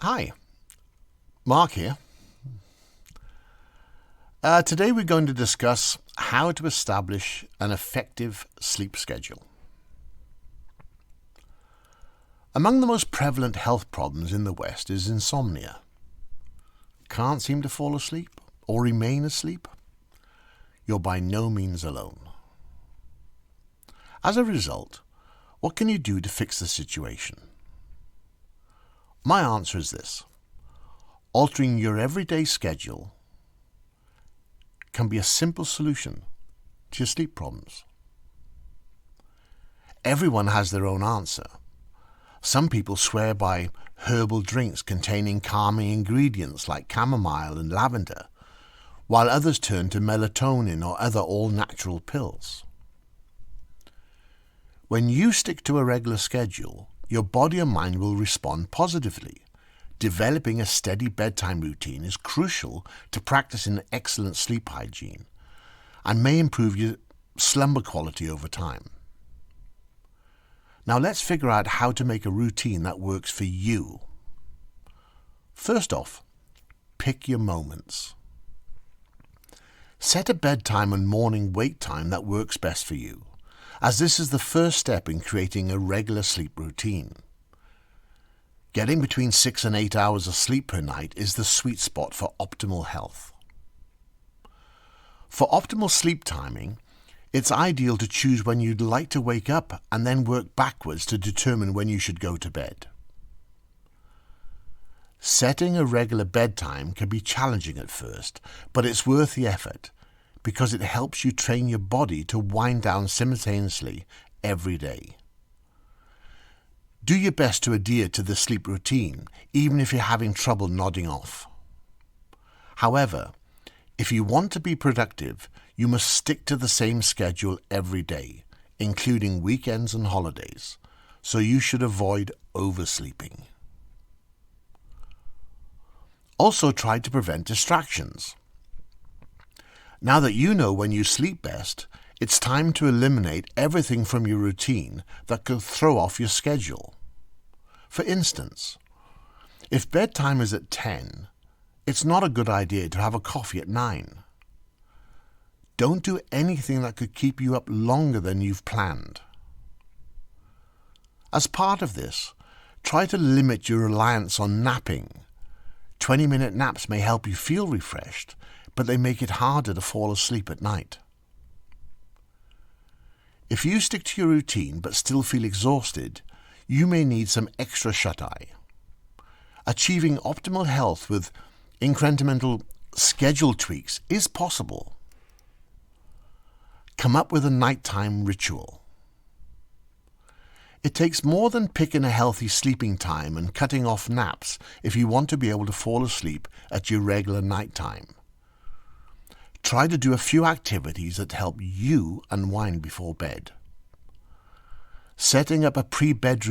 Hi, Mark here. Today we're going to discuss how to establish an effective sleep schedule. Among the most prevalent health problems in the West is insomnia. Can't seem to fall asleep or remain asleep? You're by no means alone. As a result, what can you do to fix the situation? My answer is this. Altering your everyday schedule can be a simple solution to your sleep problems. Everyone has their own answer. Some people swear by herbal drinks containing calming ingredients like chamomile and lavender, while others turn to melatonin or other all-natural pills. When you stick to a regular schedule, your body and mind will respond positively. Developing a steady bedtime routine is crucial to practicing excellent sleep hygiene and may improve your slumber quality over time. Now let's figure out how to make a routine that works for you. First off, pick your moments. Set a bedtime and morning wake time that works best for you, as this is the first step in creating a regular sleep routine. Getting between 6 and 8 hours of sleep per night is the sweet spot for optimal health. For optimal sleep timing, it's ideal to choose when you'd like to wake up and then work backwards to determine when you should go to bed. Setting a regular bedtime can be challenging at first, but it's worth the effort because it helps you train your body to wind down simultaneously every day. Do your best to adhere to the sleep routine, even if you're having trouble nodding off. However, if you want to be productive, you must stick to the same schedule every day, including weekends and holidays, so you should avoid oversleeping. Also try to prevent distractions. Now that you know when you sleep best, it's time to eliminate everything from your routine that could throw off your schedule. For instance, if bedtime is at 10, it's not a good idea to have a coffee at 9. Don't do anything that could keep you up longer than you've planned. As part of this, try to limit your reliance on napping. 20-minute naps may help you feel refreshed, but they make it harder to fall asleep at night. If you stick to your routine but still feel exhausted, you may need some extra shut-eye. Achieving optimal health with incremental schedule tweaks is possible. Come up with a nighttime ritual. It takes more than picking a healthy sleeping time and cutting off naps if you want to be able to fall asleep at your regular nighttime. Try to do a few activities that help you unwind before bed. Setting up a pre-bed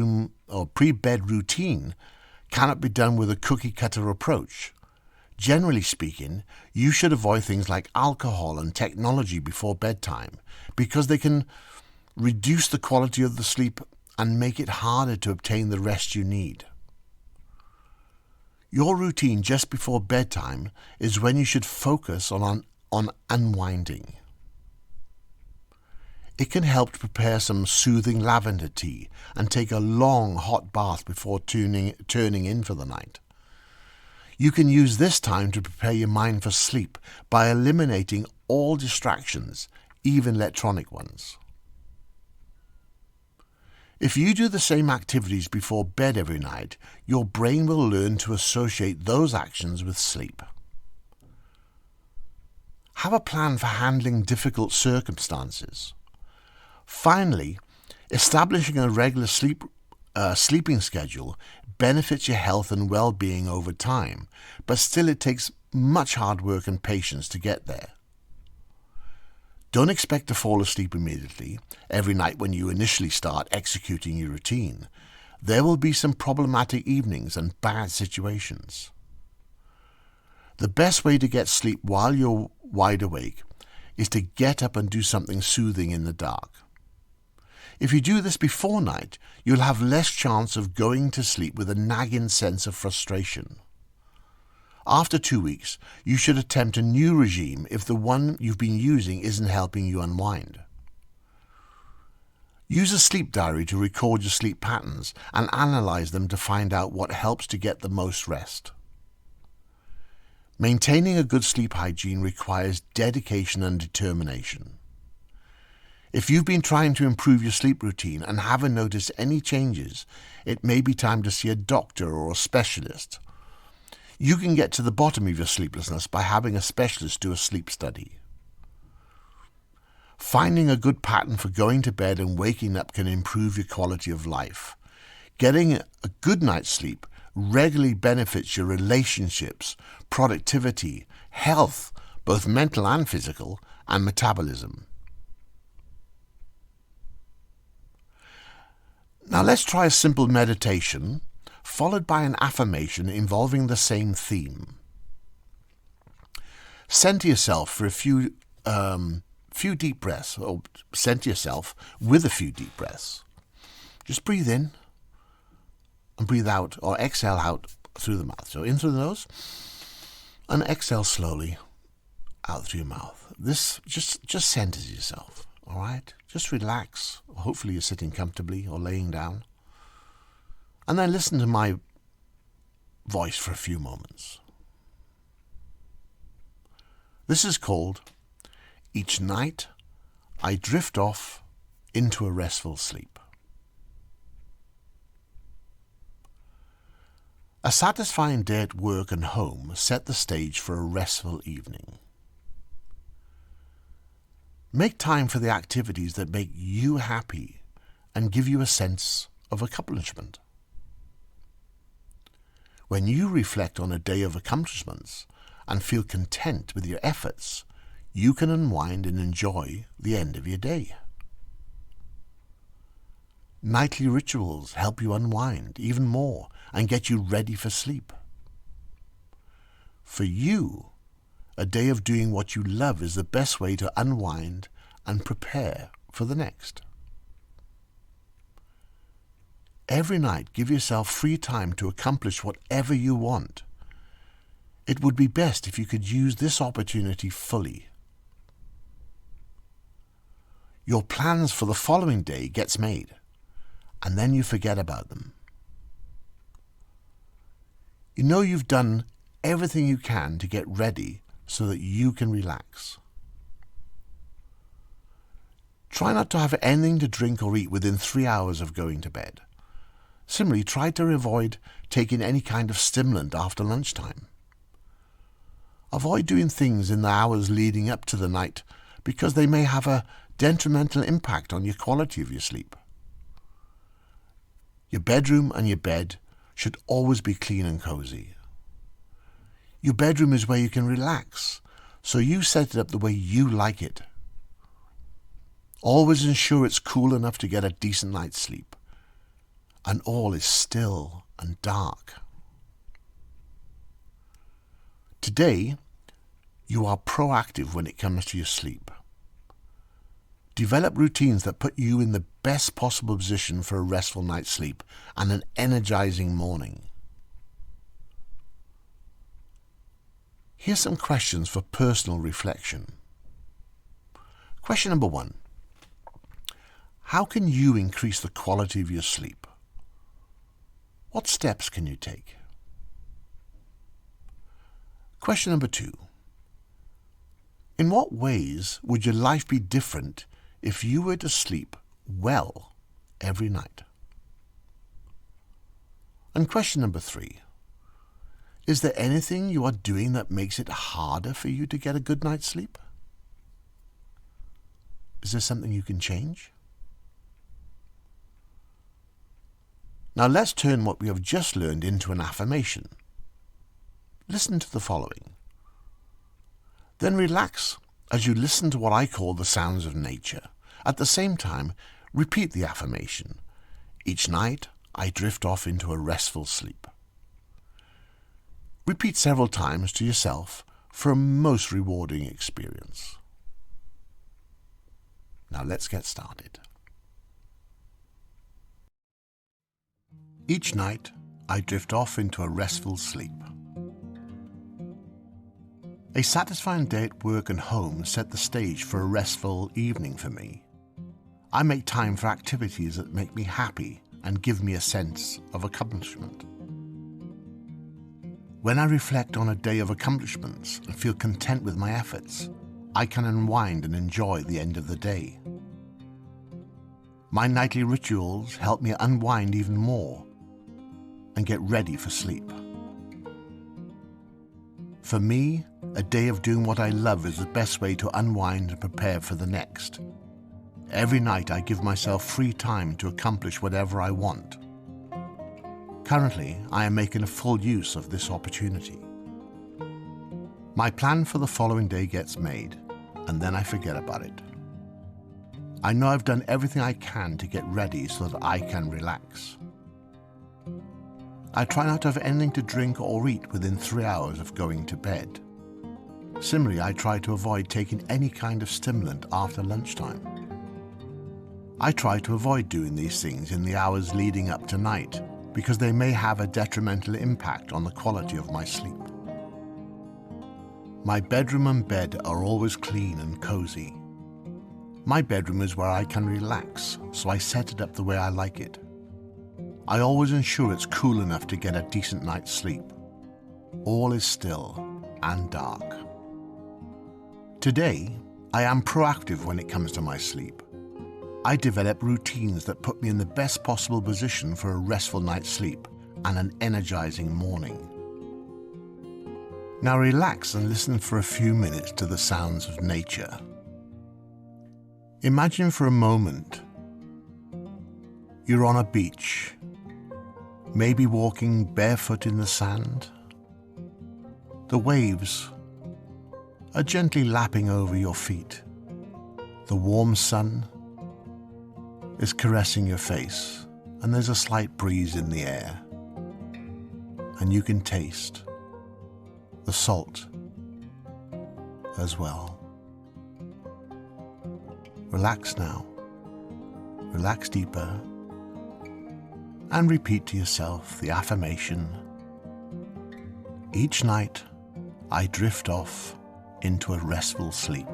routine cannot be done with a cookie-cutter approach. Generally speaking, you should avoid things like alcohol and technology before bedtime because they can reduce the quality of the sleep and make it harder to obtain the rest you need. Your routine just before bedtime is when you should focus on unwinding. It can help to prepare some soothing lavender tea and take a long hot bath before turning in for the night. You can use this time to prepare your mind for sleep by eliminating all distractions, even electronic ones. If you do the same activities before bed every night, your brain will learn to associate those actions with sleep. Have a plan for handling difficult circumstances. Finally, establishing a regular sleeping schedule benefits your health and well-being over time, but still it takes much hard work and patience to get there. Don't expect to fall asleep immediately every night when you initially start executing your routine. There will be some problematic evenings and bad situations. The best way to get sleep while you're wide awake is to get up and do something soothing in the dark. If you do this before night, you'll have less chance of going to sleep with a nagging sense of frustration. After 2 weeks, you should attempt a new regime if the one you've been using isn't helping you unwind. Use a sleep diary to record your sleep patterns and analyze them to find out what helps to get the most rest. Maintaining a good sleep hygiene requires dedication and determination. If you've been trying to improve your sleep routine and haven't noticed any changes, it may be time to see a doctor or a specialist. You can get to the bottom of your sleeplessness by having a specialist do a sleep study. Finding a good pattern for going to bed and waking up can improve your quality of life. Getting a good night's sleep regularly benefits your relationships, productivity, health, both mental and physical, and metabolism. Now let's try a simple meditation, followed by an affirmation involving the same theme. Center yourself for a few deep breaths, or center yourself with a few deep breaths. Just breathe in and breathe out, or exhale out through the mouth. So in through the nose and exhale slowly out through your mouth. This just centers yourself, all right? Just relax. Hopefully you're sitting comfortably or laying down. And then listen to my voice for a few moments. This is called Each Night I Drift Off into a Restful Sleep. A satisfying day at work and home set the stage for a restful evening. Make time for the activities that make you happy and give you a sense of accomplishment. When you reflect on a day of accomplishments and feel content with your efforts, you can unwind and enjoy the end of your day. Nightly rituals help you unwind even more and get you ready for sleep. For you, a day of doing what you love is the best way to unwind and prepare for the next. Every night, give yourself free time to accomplish whatever you want. It would be best if you could use this opportunity fully. Your plans for the following day gets made, and then you forget about them. You know you've done everything you can to get ready so that you can relax. Try not to have anything to drink or eat within 3 hours of going to bed. Similarly, try to avoid taking any kind of stimulant after lunchtime. Avoid doing things in the hours leading up to the night because they may have a detrimental impact on your quality of your sleep. Your bedroom and your bed should always be clean and cozy. Your bedroom is where you can relax, so you set it up the way you like it. Always ensure it's cool enough to get a decent night's sleep, and all is still and dark. Today, you are proactive when it comes to your sleep. Develop routines that put you in the best possible position for a restful night's sleep and an energizing morning. Here's some questions for personal reflection. Question number 1. How can you increase the quality of your sleep? What steps can you take? Question number 2. In what ways would your life be different if you were to sleep well every night? And question number 3. Is there anything you are doing that makes it harder for you to get a good night's sleep? Is there something you can change? Now let's turn what we have just learned into an affirmation. Listen to the following. Then relax as you listen to what I call the sounds of nature. At the same time, repeat the affirmation. Each night, I drift off into a restful sleep. Repeat several times to yourself for a most rewarding experience. Now let's get started. Each night, I drift off into a restful sleep. A satisfying day at work and home set the stage for a restful evening for me. I make time for activities that make me happy and give me a sense of accomplishment. When I reflect on a day of accomplishments and feel content with my efforts, I can unwind and enjoy the end of the day. My nightly rituals help me unwind even more and get ready for sleep. For me, a day of doing what I love is the best way to unwind and prepare for the next. Every night I give myself free time to accomplish whatever I want. Currently, I am making a full use of this opportunity. My plan for the following day gets made, and then I forget about it. I know I've done everything I can to get ready so that I can relax. I try not to have anything to drink or eat within 3 hours of going to bed. Similarly, I try to avoid taking any kind of stimulant after lunchtime. I try to avoid doing these things in the hours leading up to night because they may have a detrimental impact on the quality of my sleep. My bedroom and bed are always clean and cozy. My bedroom is where I can relax, so I set it up the way I like it. I always ensure it's cool enough to get a decent night's sleep. All is still and dark. Today, I am proactive when it comes to my sleep. I develop routines that put me in the best possible position for a restful night's sleep and an energizing morning. Now relax and listen for a few minutes to the sounds of nature. Imagine for a moment you're on a beach, maybe walking barefoot in the sand. The waves are gently lapping over your feet. The warm sun is caressing your face, and there's a slight breeze in the air. And you can taste the salt as well. Relax now. Relax deeper. And repeat to yourself the affirmation. Each night, I drift off into a restful sleep.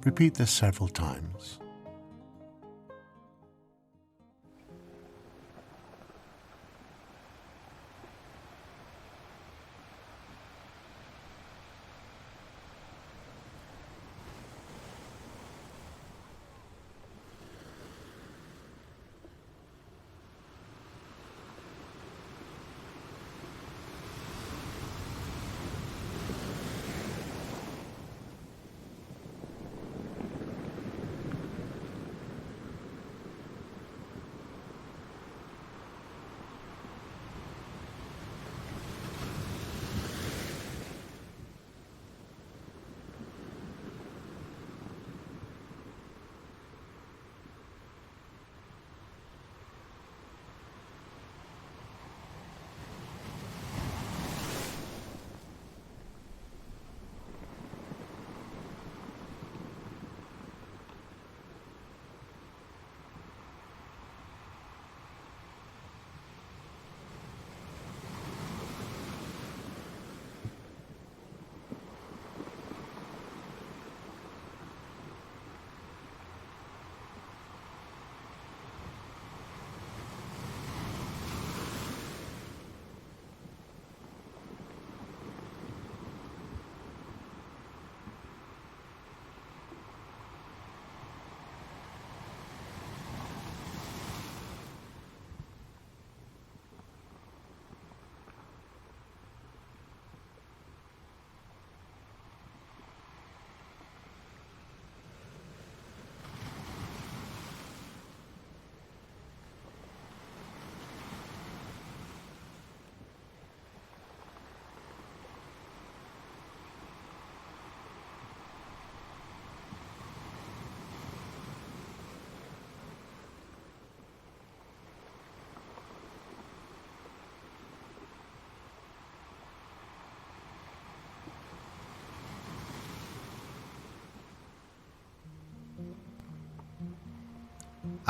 Repeat this several times.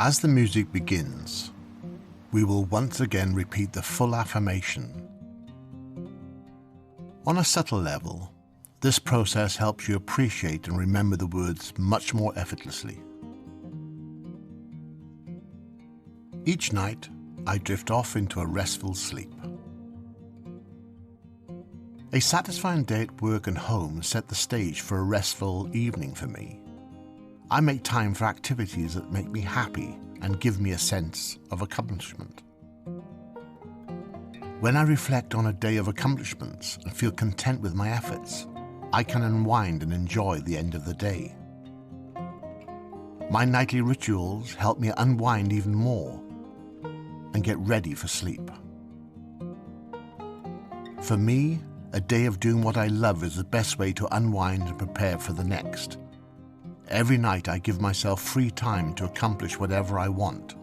As the music begins, we will once again repeat the full affirmation. On a subtle level, this process helps you appreciate and remember the words much more effortlessly. Each night, I drift off into a restful sleep. A satisfying day at work and home set the stage for a restful evening for me. I make time for activities that make me happy and give me a sense of accomplishment. When I reflect on a day of accomplishments and feel content with my efforts, I can unwind and enjoy the end of the day. My nightly rituals help me unwind even more and get ready for sleep. For me, a day of doing what I love is the best way to unwind and prepare for the next. Every night I give myself free time to accomplish whatever I want.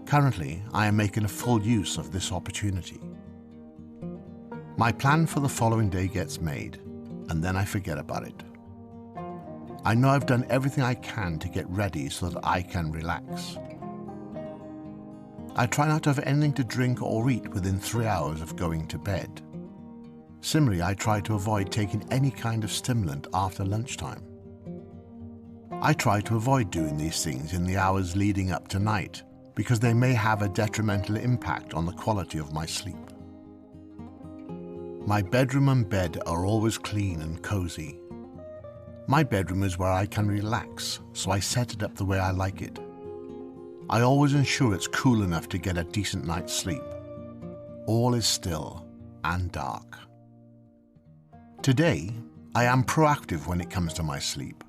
Currently, I am making a full use of this opportunity. My plan for the following day gets made, and then I forget about it. I know I've done everything I can to get ready so that I can relax. I try not to have anything to drink or eat within 3 hours of going to bed. Similarly, I try to avoid taking any kind of stimulant after lunchtime. I try to avoid doing these things in the hours leading up to night because they may have a detrimental impact on the quality of my sleep. My bedroom and bed are always clean and cozy. My bedroom is where I can relax, so I set it up the way I like it. I always ensure it's cool enough to get a decent night's sleep. All is still and dark. Today, I am proactive when it comes to my sleep.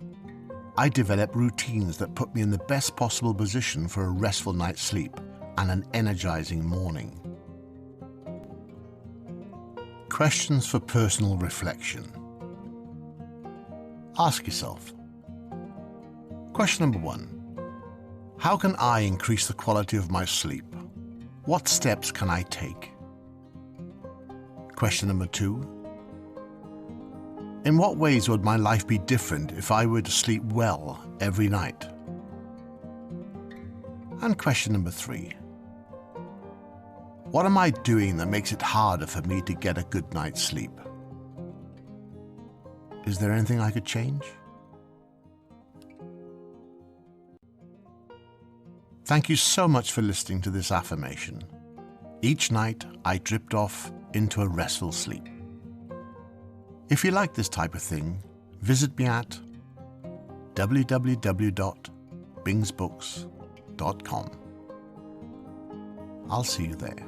I develop routines that put me in the best possible position for a restful night's sleep and an energizing morning. Questions for personal reflection. Ask yourself. Question number 1. How can I increase the quality of my sleep? What steps can I take? Question number 2. In what ways would my life be different if I were to sleep well every night? And question number 3. What am I doing that makes it harder for me to get a good night's sleep? Is there anything I could change? Thank you so much for listening to this affirmation. Each night, I drift off into a restful sleep. If you like this type of thing, visit me at www.bingsbooks.com. I'll see you there.